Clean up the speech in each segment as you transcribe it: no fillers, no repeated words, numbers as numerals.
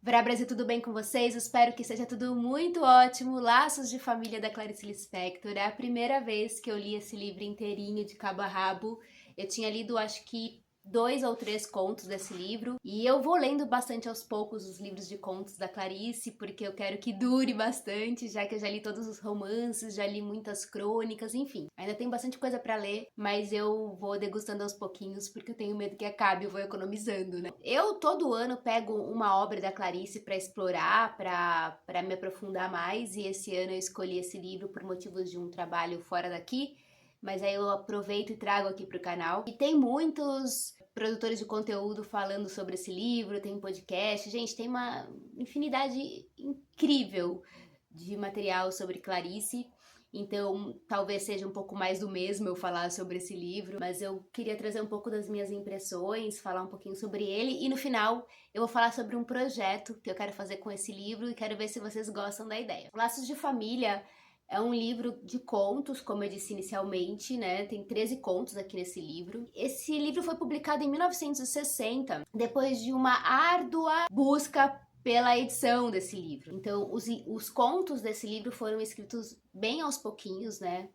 Verá Brasil, tudo bem com vocês? Espero que seja tudo muito ótimo. Laços de Família da Clarice Lispector. É a primeira vez que eu li esse livro inteirinho de cabo a rabo. Eu tinha lido, acho que 2 ou 3 contos desse livro. E eu vou lendo bastante aos poucos os livros de contos da Clarice, porque eu quero que dure bastante, já que eu já li todos os romances, já li muitas crônicas, enfim. Ainda tem bastante coisa pra ler, mas eu vou degustando aos pouquinhos, porque eu tenho medo que acabe, eu vou economizando, né? Eu todo ano pego uma obra da Clarice pra explorar, pra me aprofundar mais, e esse ano eu escolhi esse livro por motivos de um trabalho fora daqui, mas aí eu aproveito e trago aqui pro canal. E tem muitos produtores de conteúdo falando sobre esse livro, tem podcast, gente, tem uma infinidade incrível de material sobre Clarice. Então, talvez seja um pouco mais do mesmo eu falar sobre esse livro, mas eu queria trazer um pouco das minhas impressões, falar um pouquinho sobre ele, e no final eu vou falar sobre um projeto que eu quero fazer com esse livro e quero ver se vocês gostam da ideia. Laços de Família é um livro de contos, como eu disse inicialmente, né? Tem 13 contos aqui nesse livro. Esse livro foi publicado em 1960, depois de uma árdua busca pela edição desse livro. Então, os contos desse livro foram escritos bem aos pouquinhos, né?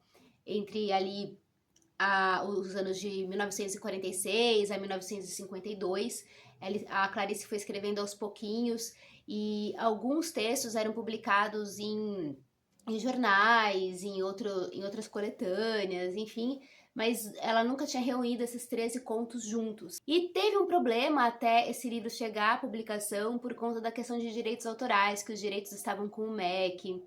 Entre ali os anos de 1946 a 1952. A Clarice foi escrevendo aos pouquinhos e alguns textos eram publicados em jornais, em outras coletâneas, enfim, mas ela nunca tinha reunido esses 13 contos juntos. E teve um problema até esse livro chegar à publicação por conta da questão de direitos autorais, que os direitos estavam com o MEC.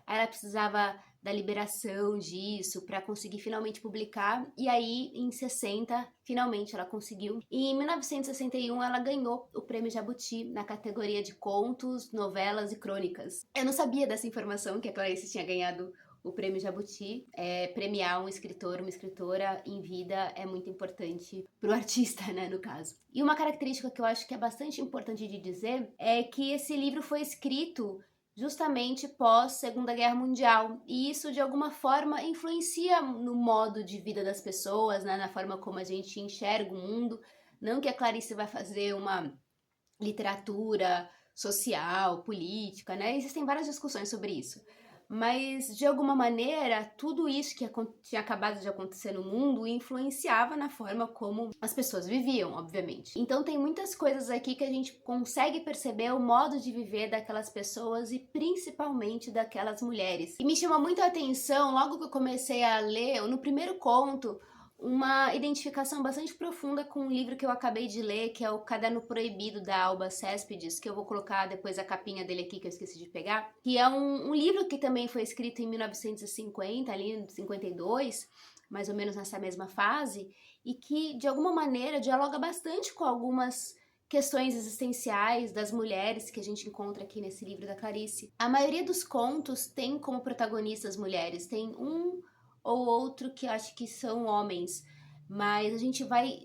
Aí ela precisava da liberação disso para conseguir finalmente publicar, e aí em 60 finalmente ela conseguiu. E em 1961 ela ganhou o Prêmio Jabuti na categoria de contos, novelas e crônicas. Eu não sabia dessa informação, que a Clarice tinha ganhado o Prêmio Jabuti. Premiar um escritor, uma escritora em vida é muito importante pro artista, né, no caso. E uma característica que eu acho que é bastante importante de dizer é que esse livro foi escrito justamente pós Segunda Guerra Mundial, e isso de alguma forma influencia no modo de vida das pessoas, né, na forma como a gente enxerga o mundo. Não que a Clarice vai fazer uma literatura social, política, né? Existem várias discussões sobre isso. Mas, de alguma maneira, tudo isso que tinha acabado de acontecer no mundo influenciava na forma como as pessoas viviam, obviamente. Então, tem muitas coisas aqui que a gente consegue perceber o modo de viver daquelas pessoas e principalmente daquelas mulheres. E me chamou muito a atenção, logo que eu comecei a ler, no primeiro conto, uma identificação bastante profunda com um livro que eu acabei de ler, que é o Caderno Proibido, da Alba Céspedes, que eu vou colocar depois a capinha dele aqui, que eu esqueci de pegar, que é um livro que também foi escrito em 1950, ali em 52, mais ou menos nessa mesma fase, e que, de alguma maneira, dialoga bastante com algumas questões existenciais das mulheres que a gente encontra aqui nesse livro da Clarice. A maioria dos contos tem como protagonistas mulheres, tem um ou outro que acho que são homens, mas a gente vai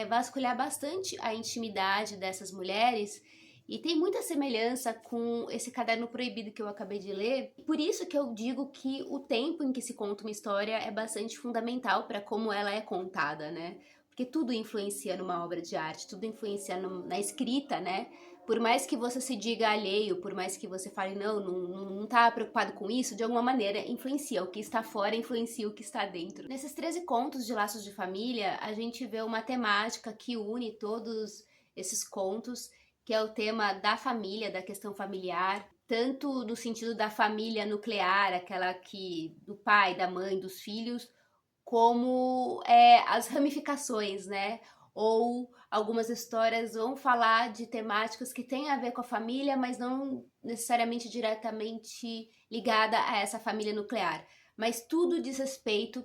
vasculhar bastante a intimidade dessas mulheres e tem muita semelhança com esse Caderno Proibido que eu acabei de ler. Por isso que eu digo que o tempo em que se conta uma história é bastante fundamental para como ela é contada, né? Porque tudo influencia numa obra de arte, tudo influencia na escrita, né? Por mais que você se diga alheio, por mais que você fale, não tá preocupado com isso, de alguma maneira influencia. O que está fora influencia o que está dentro. Nesses 13 contos de Laços de Família, a gente vê uma temática que une todos esses contos, que é o tema da família, da questão familiar, tanto no sentido da família nuclear, aquela que do pai, da mãe, dos filhos, como as ramificações, né? Ou algumas histórias vão falar de temáticas que têm a ver com a família, mas não necessariamente diretamente ligada a essa família nuclear. Mas tudo diz respeito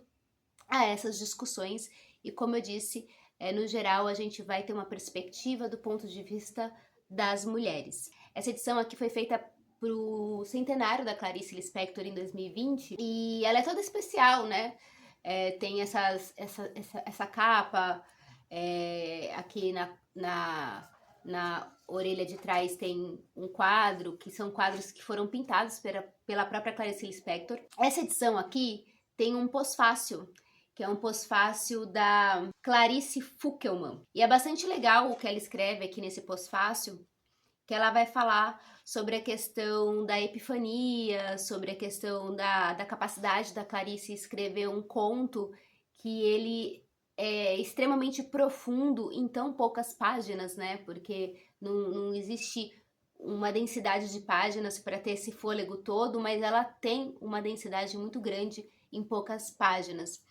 a essas discussões e, como eu disse, no geral a gente vai ter uma perspectiva do ponto de vista das mulheres. Essa edição aqui foi feita pro centenário da Clarice Lispector em 2020 e ela é toda especial, né? Tem essa capa, aqui na orelha de trás tem um quadro, que são quadros que foram pintados pela própria Clarice Lispector. Essa edição aqui tem um pós-fácil, que é um pós-fácil da Clarice Fuckelman. E é bastante legal o que ela escreve aqui nesse pós-fácil, que ela vai falar sobre a questão da epifania, sobre a questão da capacidade da Clarice escrever um conto que ele é extremamente profundo em tão poucas páginas, né? Porque não existe uma densidade de páginas para ter esse fôlego todo, mas ela tem uma densidade muito grande em poucas páginas.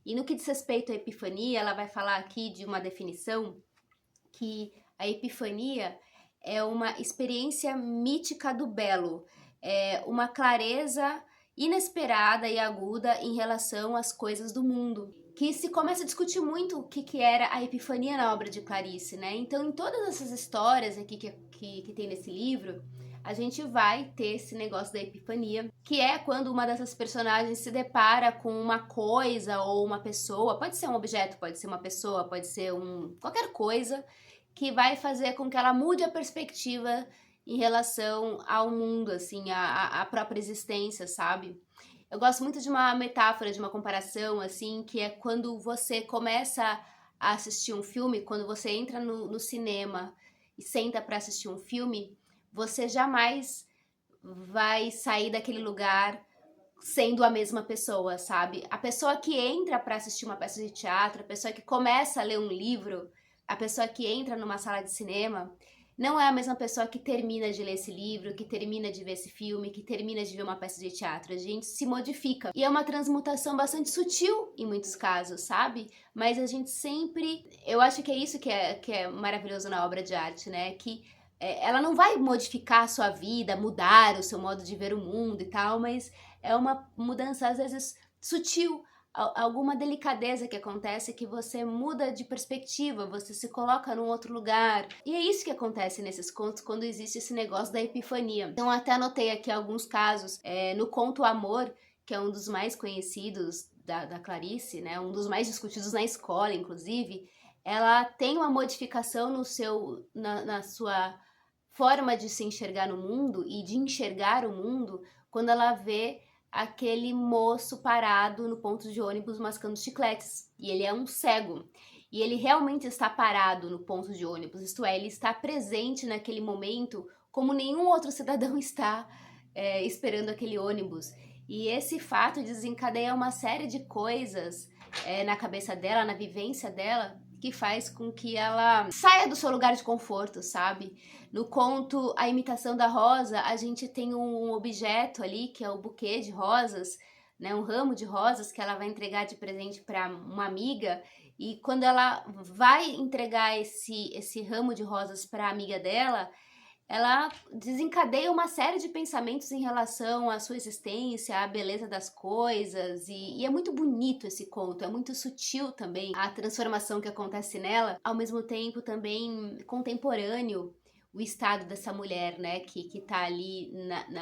E no que diz respeito à epifania, ela vai falar aqui de uma definição que a epifania é uma experiência mítica do belo, é uma clareza inesperada e aguda em relação às coisas do mundo, que se começa a discutir muito o que era a epifania na obra de Clarice, né? Então, em todas essas histórias aqui que tem nesse livro, a gente vai ter esse negócio da epifania, que é quando uma dessas personagens se depara com uma coisa ou uma pessoa, pode ser um objeto, pode ser uma pessoa, pode ser qualquer coisa, que vai fazer com que ela mude a perspectiva em relação ao mundo, assim, a própria existência, sabe? Eu gosto muito de uma metáfora, de uma comparação, assim, que é quando você começa a assistir um filme, quando você entra no cinema e senta para assistir um filme, você jamais vai sair daquele lugar sendo a mesma pessoa, sabe? A pessoa que entra para assistir uma peça de teatro, a pessoa que começa a ler um livro, a pessoa que entra numa sala de cinema, não é a mesma pessoa que termina de ler esse livro, que termina de ver esse filme, que termina de ver uma peça de teatro. A gente se modifica. E é uma transmutação bastante sutil em muitos casos, sabe? Mas a gente sempre. Eu acho que é isso que é maravilhoso na obra de arte, né? Que ela não vai modificar a sua vida, mudar o seu modo de ver o mundo e tal, mas é uma mudança às vezes sutil, alguma delicadeza que acontece que você muda de perspectiva, você se coloca num outro lugar. E é isso que acontece nesses contos quando existe esse negócio da epifania. Então até anotei aqui alguns casos, no conto Amor, que é um dos mais conhecidos da Clarice, né, um dos mais discutidos na escola, inclusive, ela tem uma modificação na sua forma de se enxergar no mundo e de enxergar o mundo quando ela vê aquele moço parado no ponto de ônibus mascando chicletes. E ele é um cego. E ele realmente está parado no ponto de ônibus, isto é, ele está presente naquele momento como nenhum outro cidadão está esperando aquele ônibus. E esse fato desencadeia uma série de coisas na cabeça dela, na vivência dela, que faz com que ela saia do seu lugar de conforto, sabe? No conto A Imitação da Rosa, a gente tem um objeto ali, que é o buquê de rosas, né? Um ramo de rosas que ela vai entregar de presente para uma amiga. E quando ela vai entregar esse ramo de rosas para a amiga dela, ela desencadeia uma série de pensamentos em relação à sua existência, à beleza das coisas, e é muito bonito esse conto, é muito sutil também a transformação que acontece nela, ao mesmo tempo também contemporâneo o estado dessa mulher, né, que tá ali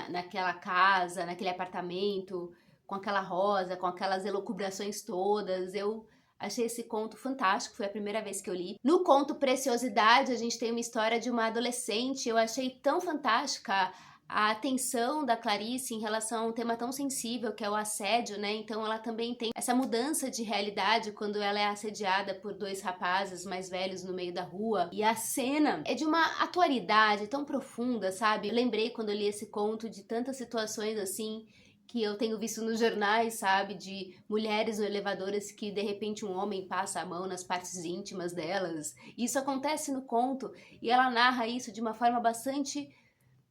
naquela casa, naquele apartamento, com aquela rosa, com aquelas elucubrações todas. Eu achei esse conto fantástico, foi a primeira vez que eu li. No conto Preciosidade, a gente tem uma história de uma adolescente. Eu achei tão fantástica a atenção da Clarice em relação a um tema tão sensível que é o assédio, né? Então ela também tem essa mudança de realidade quando ela é assediada por dois rapazes mais velhos no meio da rua. E a cena é de uma atualidade tão profunda, sabe? Eu lembrei quando eu li esse conto de tantas situações assim que eu tenho visto nos jornais, sabe, de mulheres no elevadoras que de repente um homem passa a mão nas partes íntimas delas. Isso acontece no conto e ela narra isso de uma forma bastante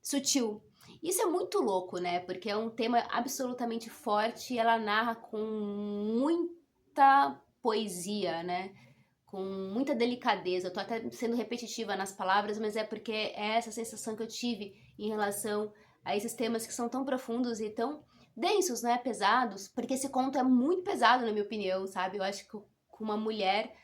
sutil. Isso é muito louco, né? Porque é um tema absolutamente forte e ela narra com muita poesia, né? Com muita delicadeza. Eu tô até sendo repetitiva nas palavras, mas é porque é essa sensação que eu tive em relação a esses temas que são tão profundos e tão densos, né? Pesados. Porque esse conto é muito pesado, na minha opinião, sabe? Eu acho que com uma mulher,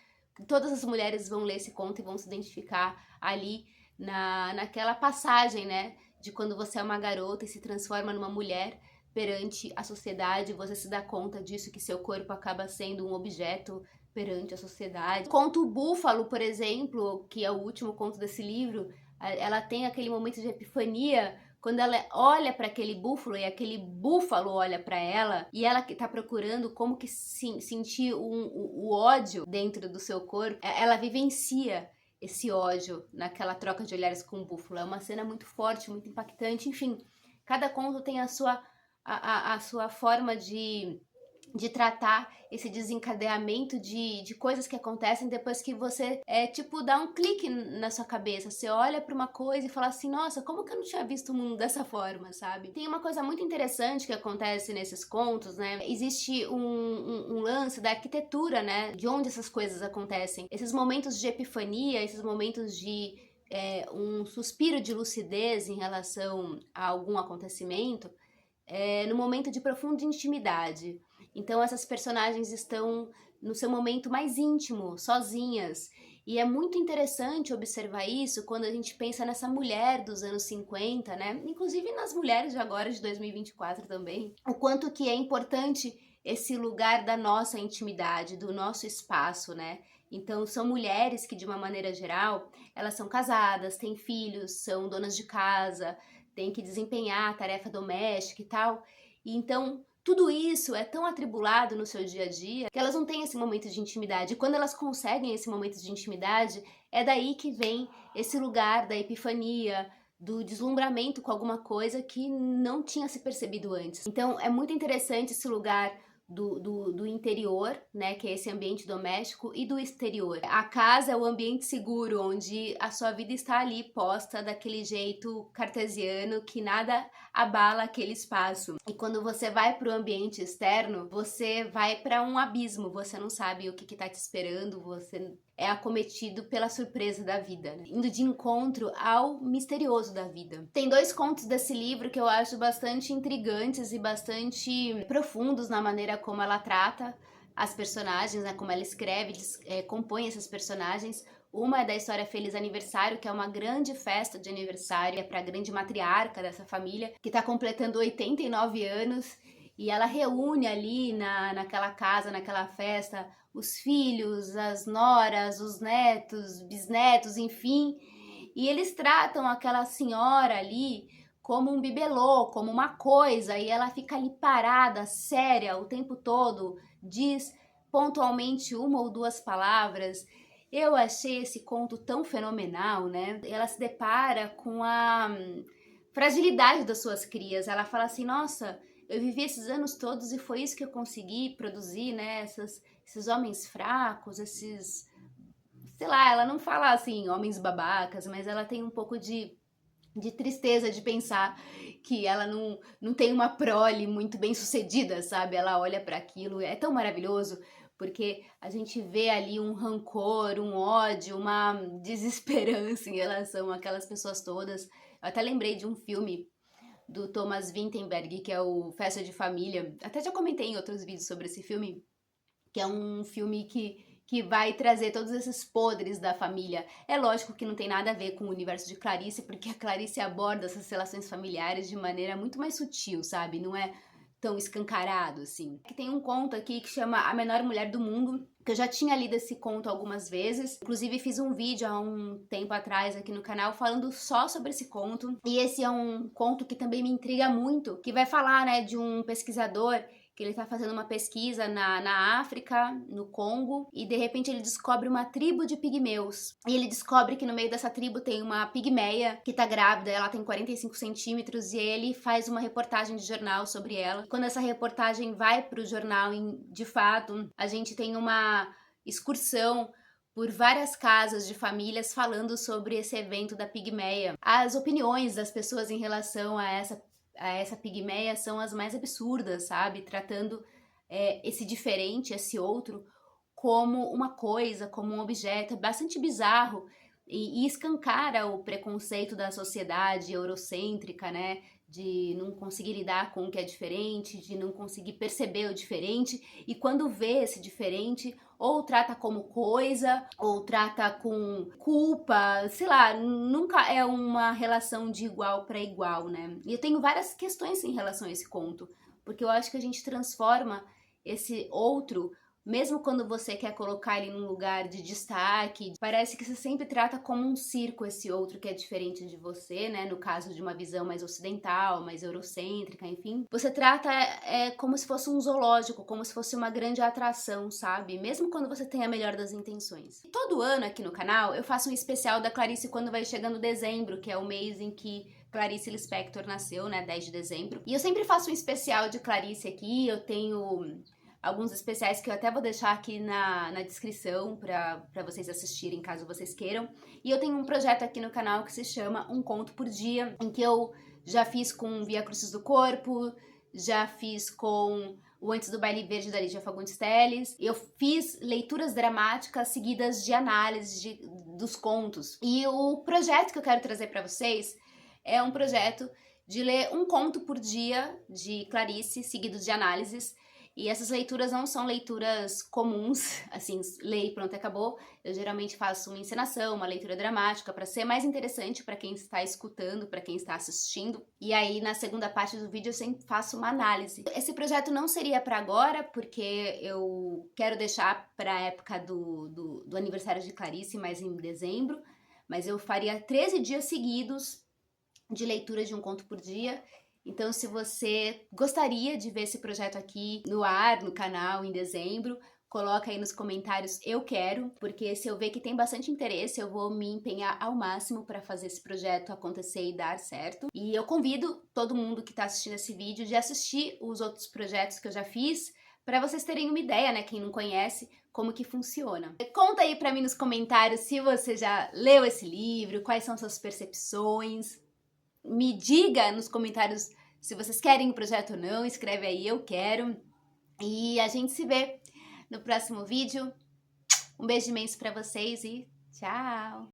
todas as mulheres vão ler esse conto e vão se identificar ali naquela passagem, né? De quando você é uma garota e se transforma numa mulher perante a sociedade, você se dá conta disso, que seu corpo acaba sendo um objeto perante a sociedade. O conto Búfalo, por exemplo, que é o último conto desse livro, ela tem aquele momento de epifania quando ela olha para aquele búfalo e aquele búfalo olha para ela e ela que tá procurando como que sentir o ódio dentro do seu corpo, ela vivencia esse ódio naquela troca de olhares com o búfalo. É uma cena muito forte, muito impactante, enfim. Cada conto tem a sua forma de tratar esse desencadeamento de coisas que acontecem depois que você, tipo, dá um clique na sua cabeça. Você olha para uma coisa e fala assim, nossa, como que eu não tinha visto o mundo dessa forma, sabe? Tem uma coisa muito interessante que acontece nesses contos, né? Existe um lance da arquitetura, né? De onde essas coisas acontecem. Esses momentos de epifania, esses momentos de um suspiro de lucidez em relação a algum acontecimento, no momento de profunda intimidade. Então essas personagens estão no seu momento mais íntimo, sozinhas. E é muito interessante observar isso quando a gente pensa nessa mulher dos anos 50, né? Inclusive nas mulheres de agora, de 2024 também. O quanto que é importante esse lugar da nossa intimidade, do nosso espaço, né? Então são mulheres que, de uma maneira geral, elas são casadas, têm filhos, são donas de casa, têm que desempenhar a tarefa doméstica e tal. E então tudo isso é tão atribulado no seu dia a dia que elas não têm esse momento de intimidade. E quando elas conseguem esse momento de intimidade, é daí que vem esse lugar da epifania, do deslumbramento com alguma coisa que não tinha se percebido antes. Então é muito interessante esse lugar do interior, né, que é esse ambiente doméstico, e do exterior. A casa é o ambiente seguro, onde a sua vida está ali posta daquele jeito cartesiano que nada abala aquele espaço. E quando você vai para o ambiente externo, você vai para um abismo, você não sabe o que está te esperando, você é acometido pela surpresa da vida, né? Indo de encontro ao misterioso da vida. Tem 2 contos desse livro que eu acho bastante intrigantes e bastante profundos na maneira como ela trata as personagens, né? Como ela escreve, compõe essas personagens. Uma é da história Feliz Aniversário, que é uma grande festa de aniversário para a grande matriarca dessa família, que está completando 89 anos, e ela reúne ali naquela casa, naquela festa, os filhos, as noras, os netos, bisnetos, enfim, e eles tratam aquela senhora ali como um bibelô, como uma coisa, e ela fica ali parada, séria, o tempo todo, diz pontualmente 1 ou 2 palavras. Eu achei esse conto tão fenomenal, né? Ela se depara com a fragilidade das suas crias. Ela fala assim, nossa, eu vivi esses anos todos e foi isso que eu consegui produzir, né? Esses homens fracos, esses... Sei lá, ela não fala assim, homens babacas, mas ela tem um pouco de tristeza de pensar que ela não tem uma prole muito bem sucedida, sabe? Ela olha para aquilo, é tão maravilhoso, porque a gente vê ali um rancor, um ódio, uma desesperança em relação àquelas pessoas todas. Eu até lembrei de um filme do Thomas Vinterberg, que é o Festa de Família. Até já comentei em outros vídeos sobre esse filme, que é um filme que vai trazer todos esses podres da família. É lógico que não tem nada a ver com o universo de Clarice, porque a Clarice aborda essas relações familiares de maneira muito mais sutil, sabe? Não é tão escancarado, assim. Tem um conto aqui que chama A Menor Mulher do Mundo, que eu já tinha lido esse conto algumas vezes. Inclusive fiz um vídeo há um tempo atrás aqui no canal falando só sobre esse conto. E esse é um conto que também me intriga muito, que vai falar, né, de um pesquisador que ele tá fazendo uma pesquisa na África, no Congo, e de repente ele descobre uma tribo de pigmeus. E ele descobre que no meio dessa tribo tem uma pigmeia que tá grávida, ela tem 45 centímetros, e ele faz uma reportagem de jornal sobre ela. Quando essa reportagem vai pro jornal, de fato, a gente tem uma excursão por várias casas de famílias falando sobre esse evento da pigmeia. As opiniões das pessoas em relação a essa pigmeia são as mais absurdas, sabe? Tratando esse diferente, esse outro, como uma coisa, como um objeto. É bastante bizarro e escancara o preconceito da sociedade eurocêntrica, né? De não conseguir lidar com o que é diferente, de não conseguir perceber o diferente, e quando vê esse diferente, ou trata como coisa, ou trata com culpa, sei lá, nunca é uma relação de igual para igual, né? E eu tenho várias questões em relação a esse conto, porque eu acho que a gente transforma esse outro mesmo quando você quer colocar ele num lugar de destaque, parece que você sempre trata como um circo esse outro que é diferente de você, né? No caso de uma visão mais ocidental, mais eurocêntrica, enfim. Você trata como se fosse um zoológico, como se fosse uma grande atração, sabe? Mesmo quando você tem a melhor das intenções. Todo ano aqui no canal eu faço um especial da Clarice quando vai chegando dezembro, que é o mês em que Clarice Lispector nasceu, né, 10 de dezembro. E eu sempre faço um especial de Clarice aqui, eu tenho alguns especiais que eu até vou deixar aqui na descrição para vocês assistirem, caso vocês queiram. E eu tenho um projeto aqui no canal que se chama Um Conto por Dia, em que eu já fiz com Via Crucis do Corpo, já fiz com o Antes do Baile Verde da Lídia Fagundes Telles. Eu fiz leituras dramáticas seguidas de análise dos contos. E o projeto que eu quero trazer para vocês é um projeto de ler um conto por dia de Clarice, seguidos de análises. E essas leituras não são leituras comuns, assim, lê e pronto, acabou. Eu geralmente faço uma encenação, uma leitura dramática, para ser mais interessante para quem está escutando, para quem está assistindo. E aí, na segunda parte do vídeo, eu sempre faço uma análise. Esse projeto não seria para agora, porque eu quero deixar para a época do aniversário de Clarice, mais em dezembro. Mas eu faria 13 dias seguidos de leitura de um conto por dia. Então, se você gostaria de ver esse projeto aqui no ar, no canal, em dezembro, coloca aí nos comentários eu quero, porque se eu ver que tem bastante interesse, eu vou me empenhar ao máximo para fazer esse projeto acontecer e dar certo. E eu convido todo mundo que está assistindo esse vídeo de assistir os outros projetos que eu já fiz, para vocês terem uma ideia, né, quem não conhece, como que funciona. Conta aí para mim nos comentários se você já leu esse livro, quais são suas percepções. Me diga nos comentários se vocês querem o projeto ou não, escreve aí, eu quero. E a gente se vê no próximo vídeo. Um beijo imenso pra vocês e tchau!